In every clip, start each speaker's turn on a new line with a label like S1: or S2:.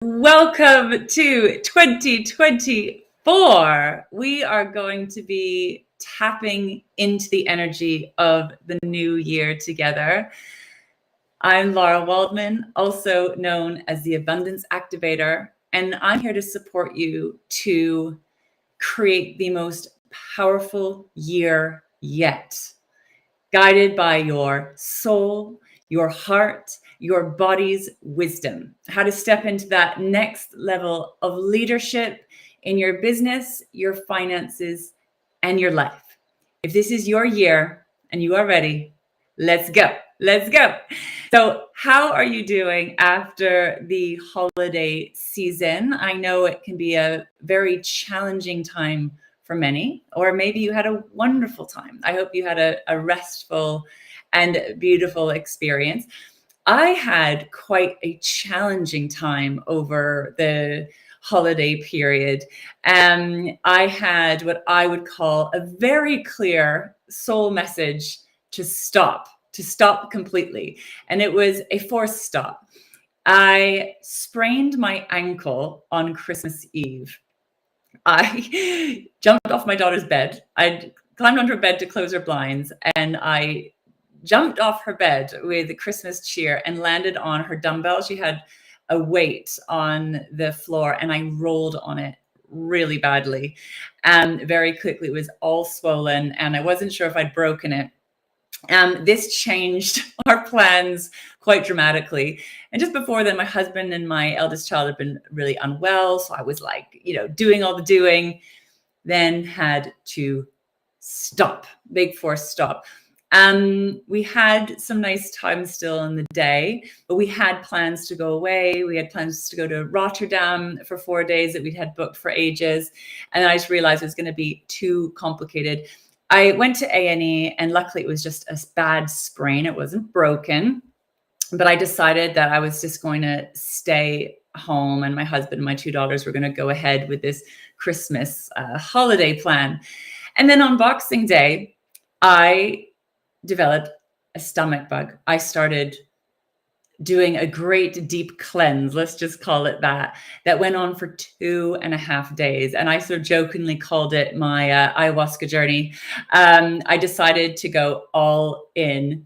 S1: Welcome to 2024. We are going to be tapping into the energy of the new year together. I'm Laura Waldman, also known as the Abundance Activator, and I'm here to support you to create the most powerful year yet, guided by your soul, your heart, your body's wisdom, how to step into that next level of leadership in your business, your finances, and your life. If this is your year and you are ready, let's go. Let's go. So how are you doing after the holiday season? I know it can be a very challenging time for many, or maybe you had a wonderful time. I hope you had a restful and beautiful experience. I had quite a challenging time over the holiday period. I had what I would call a very clear soul message to stop completely. And it was a forced stop. I sprained my ankle on Christmas Eve. I jumped off my daughter's bed. I climbed onto her bed to close her blinds, and I jumped off her bed with Christmas cheer and landed on her dumbbell. She had a weight on the floor, and I rolled on it really badly. And very quickly, it was all swollen, and I wasn't sure if I'd broken it. This changed our plans quite dramatically. And just before then, my husband and my eldest child had been really unwell. So I was like, doing all the doing, then had to stop, big forced stop. We had some nice time still in the day, but we had plans to go away. We had plans to go to Rotterdam for 4 days that we'd had booked for ages. And then I just realized it was going to be too complicated. I went to A&E, and luckily it was just a bad sprain. It wasn't broken, but I decided that I was just going to stay home, and my husband and my 2 daughters were going to go ahead with this Christmas holiday plan. And then on Boxing Day, I developed a stomach bug. I started doing a great deep cleanse, let's just call it that went on for 2.5 days. And I sort of jokingly called it my ayahuasca journey. I decided to go all in.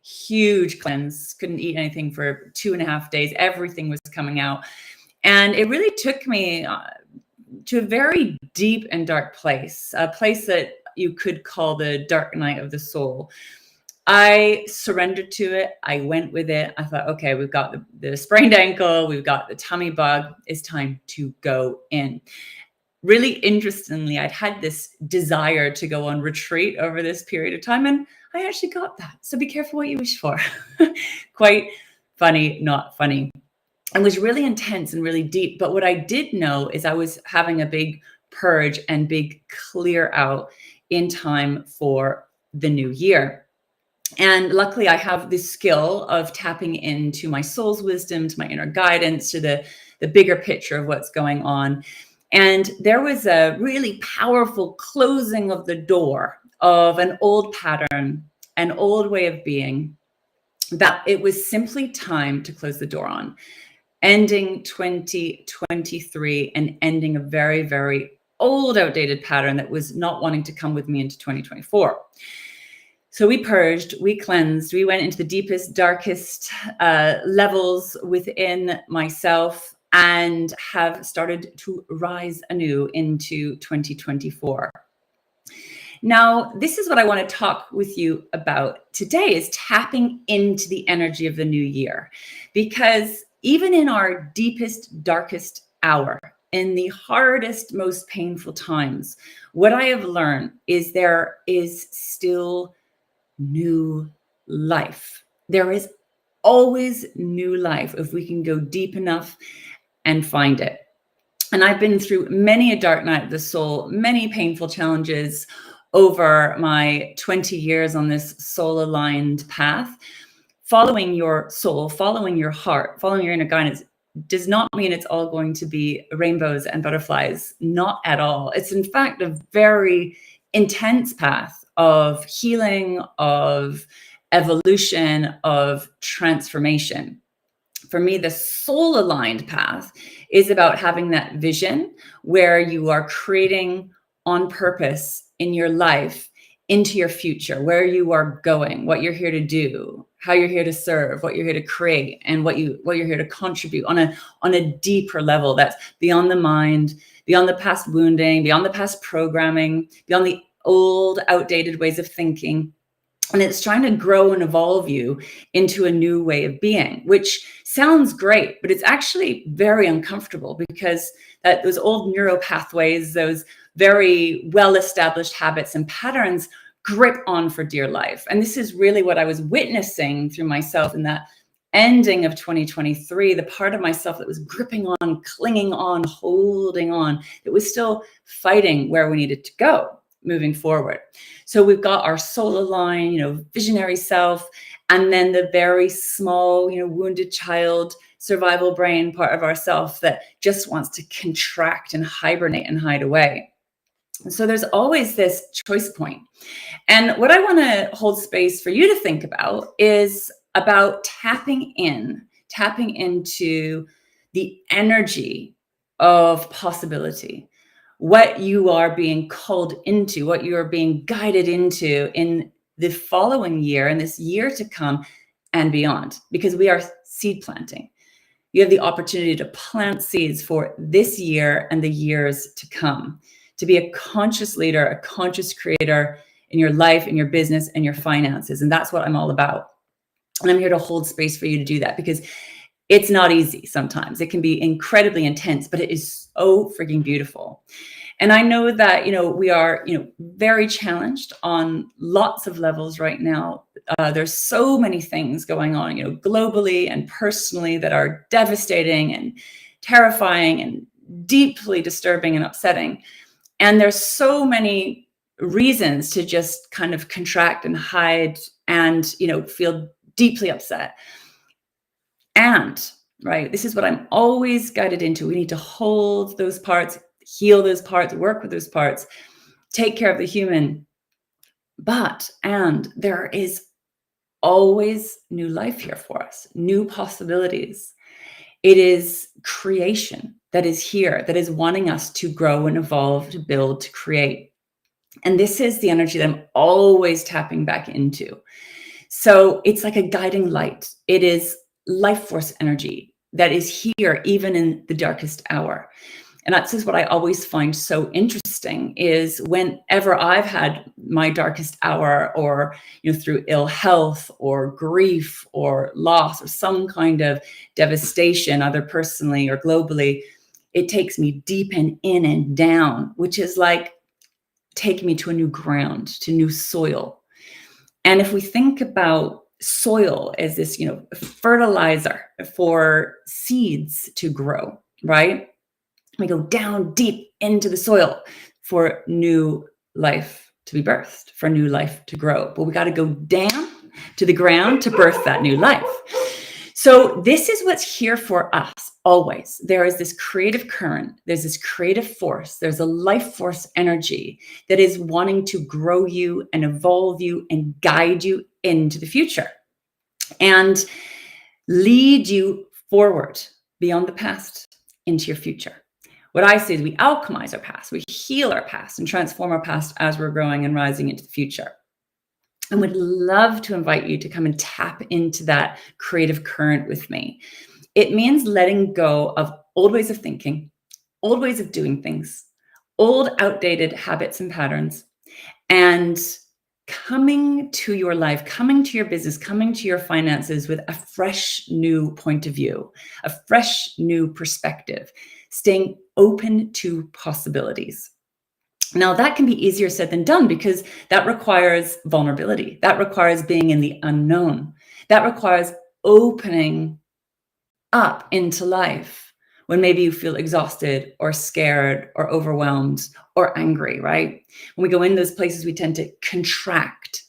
S1: Huge cleanse, couldn't eat anything for 2.5 days. Everything was coming out. And it really took me to a very deep and dark place, a place that you could call the dark night of the soul. I surrendered to it. I went with it. I thought, okay, we've got the sprained ankle. We've got the tummy bug. It's time to go in. Really interestingly, I'd had this desire to go on retreat over this period of time, and I actually got that. So be careful what you wish for. Quite funny, not funny. It was really intense and really deep. But what I did know is I was having a big purge and big clear out in time for the new year. And luckily, I have this skill of tapping into my soul's wisdom, to my inner guidance, to the bigger picture of what's going on. And there was a really powerful closing of the door of an old pattern, an old way of being, that it was simply time to close the door on, ending 2023 and ending a very, very old, outdated pattern that was not wanting to come with me into 2024. So we purged, we cleansed, we went into the deepest, darkest levels within myself, and have started to rise anew into 2024. Now, this is what I want to talk with you about today, is tapping into the energy of the new year. Because even in our deepest, darkest hour, in the hardest, most painful times, what I have learned is there is still new life. There is always new life if we can go deep enough and find it. And I've been through many a dark night of the soul, many painful challenges over my 20 years on this soul-aligned path. Following your soul, following your heart, following your inner guidance does not mean it's all going to be rainbows and butterflies. Not at all. It's in fact a very intense path of healing, of evolution, of transformation. For me, the soul aligned path is about having that vision where you are creating on purpose in your life into your future, where you are going, what you're here to do, how you're here to serve, what you're here to create, and what you're here to contribute on a deeper level that's beyond the mind, beyond the past wounding, beyond the past programming, beyond the old outdated ways of thinking. And it's trying to grow and evolve you into a new way of being, which sounds great, but it's actually very uncomfortable because those old neural pathways, those very well-established habits and patterns grip on for dear life. And this is really what I was witnessing through myself in that ending of 2023, the part of myself that was gripping on, clinging on, holding on, that was still fighting where we needed to go moving forward. So we've got our soul aligned, visionary self, and then the very small, wounded child, survival brain part of ourself that just wants to contract and hibernate and hide away. So there's always this choice point. And what I want to hold space for you to think about is about tapping into the energy of possibility, what you are being called into, what you are being guided into in the following year and this year to come and beyond, because we are seed planting. You have the opportunity to plant seeds for this year and the years to come, to be a conscious leader, a conscious creator in your life, in your business, and your finances. And that's what I'm all about. And I'm here to hold space for you to do that because it's not easy sometimes. It can be incredibly intense, but it is so freaking beautiful. And I know that, we are, very challenged on lots of levels right now. There's so many things going on, globally and personally that are devastating and terrifying and deeply disturbing and upsetting. And there's so many reasons to just kind of contract and hide and, feel deeply upset. And, right, this is what I'm always guided into. We need to hold those parts, heal those parts, work with those parts, take care of the human. And there is always new life here for us, new possibilities. It is creation that is here, that is wanting us to grow and evolve, to build, to create. And this is the energy that I'm always tapping back into. So it's like a guiding light. It is life force energy that is here even in the darkest hour. And that's just what I always find so interesting is whenever I've had my darkest hour or, through ill health or grief or loss or some kind of devastation, either personally or globally, it takes me deep and in and down, which is like taking me to a new ground, to new soil. And if we think about soil as this, fertilizer for seeds to grow, right? We go down deep into the soil for new life to be birthed, for new life to grow. But we got to go down to the ground to birth that new life. So this is what's here for us always. There is this creative current. There's this creative force. There's a life force energy that is wanting to grow you and evolve you and guide you into the future and lead you forward beyond the past into your future. What I say is we alchemize our past, we heal our past and transform our past as we're growing and rising into the future. And would love to invite you to come and tap into that creative current with me. It means letting go of old ways of thinking, old ways of doing things, old outdated habits and patterns, and coming to your life, coming to your business, coming to your finances with a fresh new point of view, a fresh new perspective, staying open to possibilities. Now, that can be easier said than done because that requires vulnerability. That requires being in the unknown. That requires opening up into life when maybe you feel exhausted or scared or overwhelmed or angry, right? When we go in those places, we tend to contract.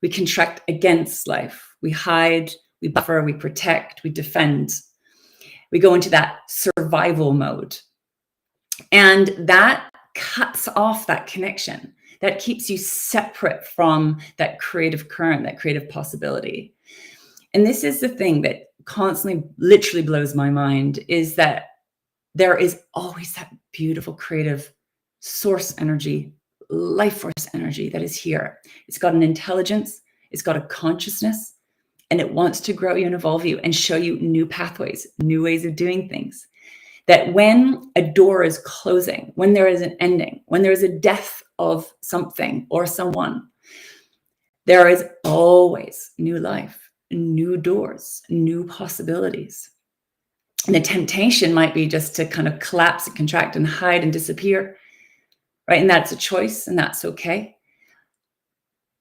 S1: We contract against life. We hide, we buffer, we protect, we defend. We go into that survival mode. And that cuts off that connection. That keeps you separate from that creative current, that creative possibility. And this is the thing that constantly literally blows my mind is that there is always that beautiful creative source energy, life force energy that is here. It's got an intelligence, it's got a consciousness, and it wants to grow you and evolve you and show you new pathways, new ways of doing things. That when a door is closing, when there is an ending, when there is a death of something or someone, there is always new life, new doors, new possibilities. And the temptation might be just to kind of collapse and contract and hide and disappear, right? And that's a choice, and that's okay.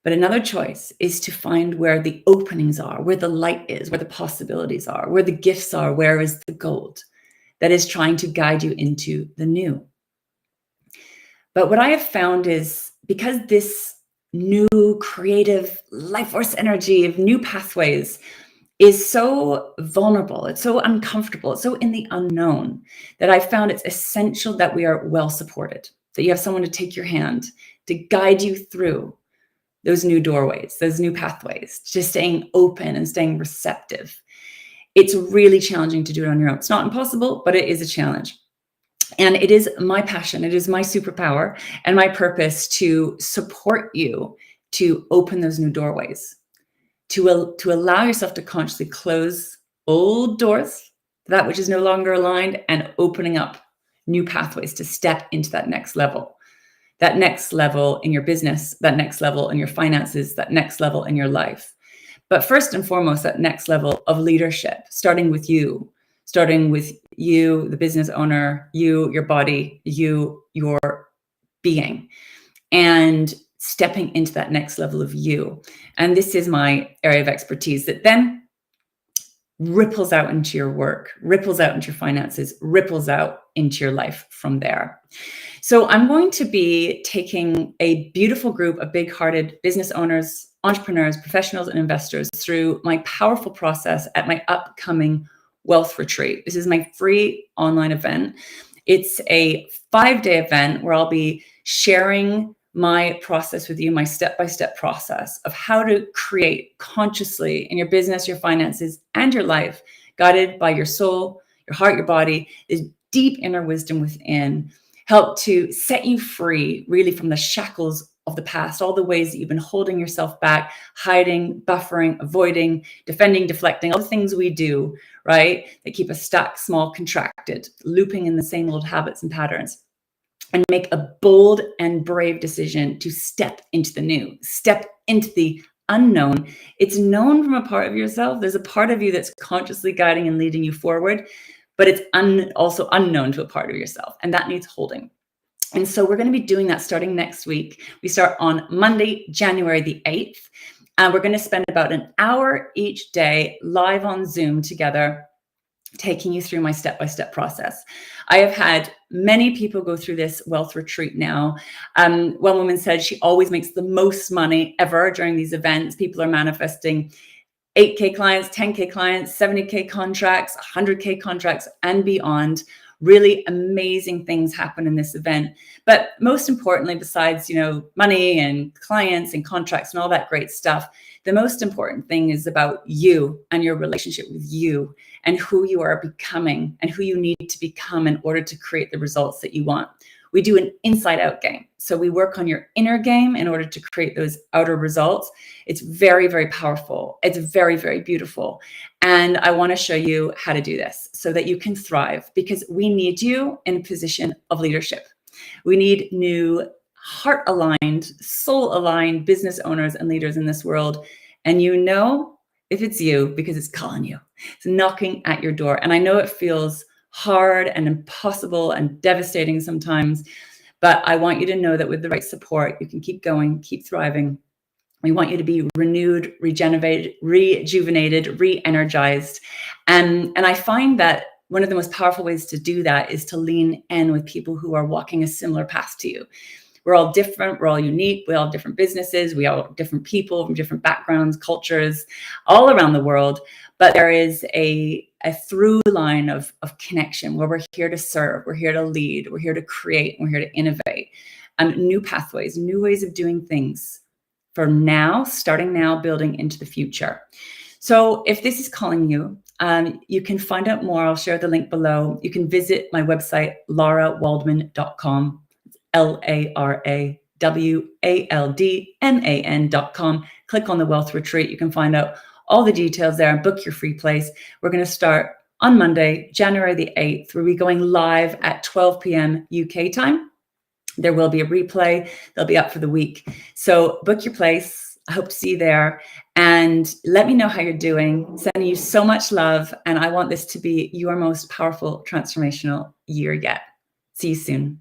S1: But another choice is to find where the openings are, where the light is, where the possibilities are, where the gifts are, where is the gold that is trying to guide you into the new. But what I have found is because this new creative life force energy of new pathways is so vulnerable, it's so uncomfortable, it's so in the unknown, that I found it's essential that we are well supported, that you have someone to take your hand, to guide you through those new doorways, those new pathways, just staying open and staying receptive. It's really challenging to do it on your own. It's not impossible, but it is a challenge. And it is my passion, it is my superpower and my purpose to support you to open those new doorways, to allow yourself to consciously close old doors, that which is no longer aligned, and opening up new pathways to step into that next level in your business, that next level in your finances, that next level in your life. But first and foremost, that next level of leadership, starting with you, the business owner, you, your body, you, your being, and stepping into that next level of you. And this is my area of expertise that then ripples out into your work, ripples out into your finances, ripples out into your life from there. So I'm going to be taking a beautiful group of big-hearted business owners, entrepreneurs, professionals, and investors through my powerful process at my upcoming wealth retreat. This is my free online event. It's a 5-day event where I'll be sharing my process with you, my step-by-step process of how to create consciously in your business, your finances, and your life, guided by your soul, your heart, your body, this deep inner wisdom within, help to set you free really from the shackles of the past, all the ways that you've been holding yourself back, hiding, buffering, avoiding, defending, deflecting, all the things we do, right, that keep us stuck, small, contracted, looping in the same old habits and patterns. And make a bold and brave decision to step into the new, step into the unknown. It's known from a part of yourself. There's a part of you that's consciously guiding and leading you forward, but it's also unknown to a part of yourself, and that needs holding. And so we're going to be doing that starting next week. We start on Monday, January the 8th, and we're going to spend about an hour each day live on Zoom together, taking you through my step-by-step process. I have had many people go through this wealth retreat now. One woman said she always makes the most money ever during these events. People are manifesting 8K clients, 10K clients, 70K contracts, 100K contracts, and beyond. Really amazing things happen in this event. But most importantly, besides, money and clients and contracts and all that great stuff, the most important thing is about you and your relationship with you and who you are becoming and who you need to become in order to create the results that you want. We do an inside out game. So we work on your inner game in order to create those outer results. It's very, very powerful. It's very, very beautiful. And I want to show you how to do this so that you can thrive, because we need you in a position of leadership. We need new heart aligned, soul aligned business owners and leaders in this world. And if it's you, because it's calling you, it's knocking at your door. And I know it feels hard and impossible and devastating sometimes, but I want you to know that with the right support, you can keep going, keep thriving. We want you to be renewed, rejuvenated, re-energized. And I find that one of the most powerful ways to do that is to lean in with people who are walking a similar path to you. We're all different. We're all unique. We all have different businesses. We all have different people from different backgrounds, cultures, all around the world. But there is a through line of connection where we're here to serve. We're here to lead. We're here to create. We're here to innovate. New pathways, new ways of doing things for now, starting now, building into the future. So if this is calling you You can find out more. I'll share the link below. You can visit my website, laurawaldman.com. LARAWALDMAN.com. Click on the Wealth Retreat. You can find out all the details there and book your free place. We're going to start on Monday, January the 8th. We'll be going live at 12 p.m. UK time. There will be a replay. They'll be up for the week. So book your place. I hope to see you there. And let me know how you're doing. Sending you so much love. And I want this to be your most powerful transformational year yet. See you soon.